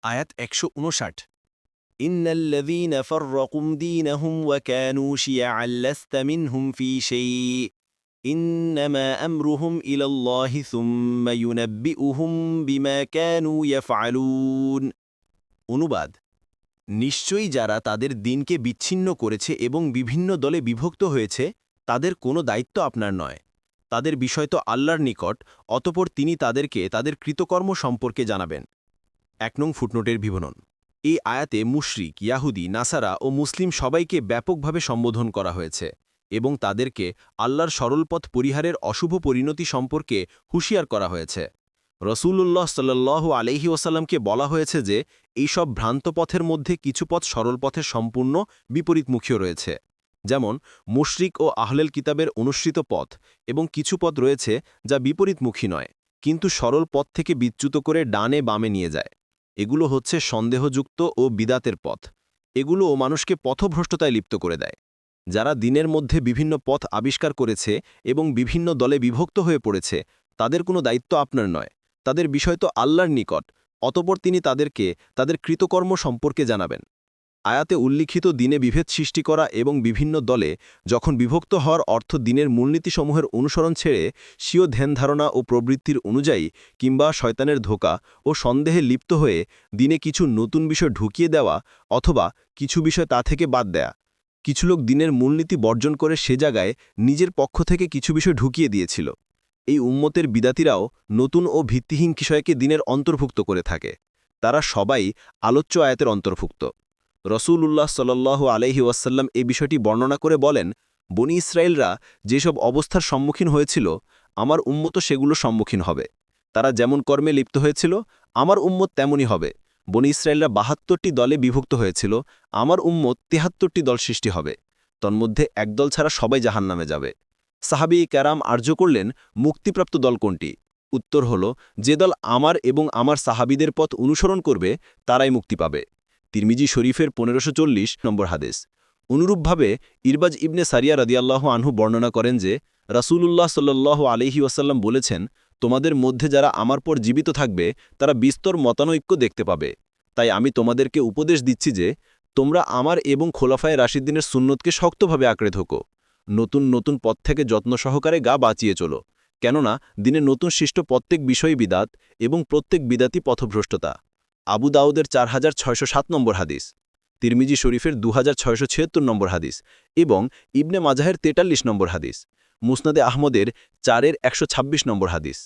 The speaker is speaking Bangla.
আয়াত ১৫৯। إن الذين فرقوا دينهم وكانوا شيعا لست منهم في شيء إنما أمرهم إلى الله ثم ينبئهم بما كانوا يفعلون অনুবাদ, নিশ্চয়ই যারা তাদের দিনকে বিচ্ছিন্ন করেছে এবং বিভিন্ন দলে বিভক্ত হয়েছে তাদের কোনো দায়িত্ব আপনার নয়। তাদের বিষয় তো আল্লাহর নিকট, অতঃপর তিনি তাদেরকে তাদের কৃতকর্ম সম্পর্কে জানাবেন। ১ নং ফুটনোটের বিবরণ। এই আয়াতে মুশরিক, ইয়াহুদি, নাসারা ও মুসলিম সবাইকে ব্যাপকভাবে সম্বোধন করা হয়েছে এবং তাদেরকে আল্লাহর সরলপথ পরিহারের অশুভ পরিণতি সম্পর্কে হুঁশিয়ার করা হয়েছে। রসূলুল্লাহ সাল্লাল্লাহু আলাইহি ওয়াসাল্লামকে বলা হয়েছে যে এইসব ভ্রান্ত পথের মধ্যে কিছু পথ সরল পথের সম্পূর্ণ বিপরীতমুখীও রয়েছে, যেমন মুশরিক ও আহলেল কিতাবের অনুসৃত পথ, এবং কিছু পথ রয়েছে যা বিপরীতমুখী নয় কিন্তু সরল পথ থেকে বিচ্যুত করে ডানে বামে নিয়ে যায়। এগুলো হচ্ছে সন্দেহযুক্ত ও বিদাতের পথ। এগুলোও মানুষকে পথভ্রষ্টতায় লিপ্ত করে দেয়। যারা দিনের মধ্যে বিভিন্ন পথ আবিষ্কার করেছে এবং বিভিন্ন দলে বিভক্ত হয়ে পড়েছে তাদের কোনো দায়িত্ব আপনার নয়। তাদের বিষয় তো আল্লাহর নিকট, অতঃপর তিনি তাদেরকে তাদের কৃতকর্ম সম্পর্কে জানাবেন। আয়াতে উল্লিখিত দিনে বিভেদ সৃষ্টি করা এবং বিভিন্ন দলে যখন বিভক্ত হওয়ার অর্থ দিনের মূলনীতিসমূহের অনুসরণ ছেড়ে স্বীয় ধ্যানধারণা ও প্রবৃত্তির অনুযায়ী কিংবা শয়তানের ধোঁকা ও সন্দেহে লিপ্ত হয়ে দিনে কিছু নতুন বিষয় ঢুকিয়ে দেওয়া অথবা কিছু বিষয় তা থেকে বাদ দেয়া। কিছু লোক দিনের মূলনীতি বর্জন করে সে জায়গায় নিজের পক্ষ থেকে কিছু বিষয় ঢুকিয়ে দিয়েছিল। এই উম্মতের বিদাতিরাও নতুন ও ভিত্তিহীন বিষয়কে দিনের অন্তর্ভুক্ত করে থাকে। তারা সবাই আলোচ্য আয়াতের অন্তর্ভুক্ত। রসূলুল্লাহ সাল্লাল্লাহু আলাইহি ওয়াসাল্লাম এই বিষয়টি বর্ণনা করে বলেন, বনি ইসরায়েলরা যেসব অবস্থার সম্মুখীন হয়েছিল আমার উম্মতও সেগুলো সম্মুখীন হবে। তারা যেমন কর্মে লিপ্ত হয়েছিল আমার উম্মত তেমনই হবে। বনি ইসরায়েলরা ৭২টি দলে বিভক্ত হয়েছিল, আমার উম্মত ৭৩টি দল সৃষ্টি হবে। তন্মধ্যে একদল ছাড়া সবাই জাহান্নামে যাবে। সাহাবী কেরাম আর্য করলেন, মুক্তিপ্রাপ্ত দল কোনটি? উত্তর হল, যে দল আমার এবং আমার সাহাবীদের পথ অনুসরণ করবে তারাই মুক্তি পাবে। তিরমিজি শরীফের ১৫৪০ নম্বর হাদিস। অনুরূপভাবে ইরবাজ ইবনে সারিয়া রাদিয়াল্লাহু আনহু বর্ণনা করেন যে রাসূলুল্লাহ সাল্লাল্লাহু আলাইহি ওয়াসাল্লাম বলেছেন, তোমাদের মধ্যে যারা আমার পর জীবিত থাকবে তারা বিস্তর মতানৈক্য দেখতে পাবে। তাই আমি তোমাদেরকে উপদেশ দিচ্ছি যে তোমরা আমার এবং খোলাফায়ে রাশিদিনের সুন্নতকে শক্তভাবে আঁকড়ে ধোকো। নতুন নতুন পথ থেকে যত্ন সহকারে গা বাঁচিয়ে চলো, কেননা দিনে নতুন সৃষ্ট প্রত্যেক বিষয় বিদাত এবং প্রত্যেক বিদাতি পথভ্রষ্টতা। আবু দাউদের ৪৬০৭ নম্বর হাদিস, তিরমিজি শরীফের ২৬৭৬ নম্বর হাদিস এবং ইবনে মাজাহের ৪৩ নম্বর হাদিস, মুসনাদে আহমদের ৪-১২৬ নম্বর হাদিস।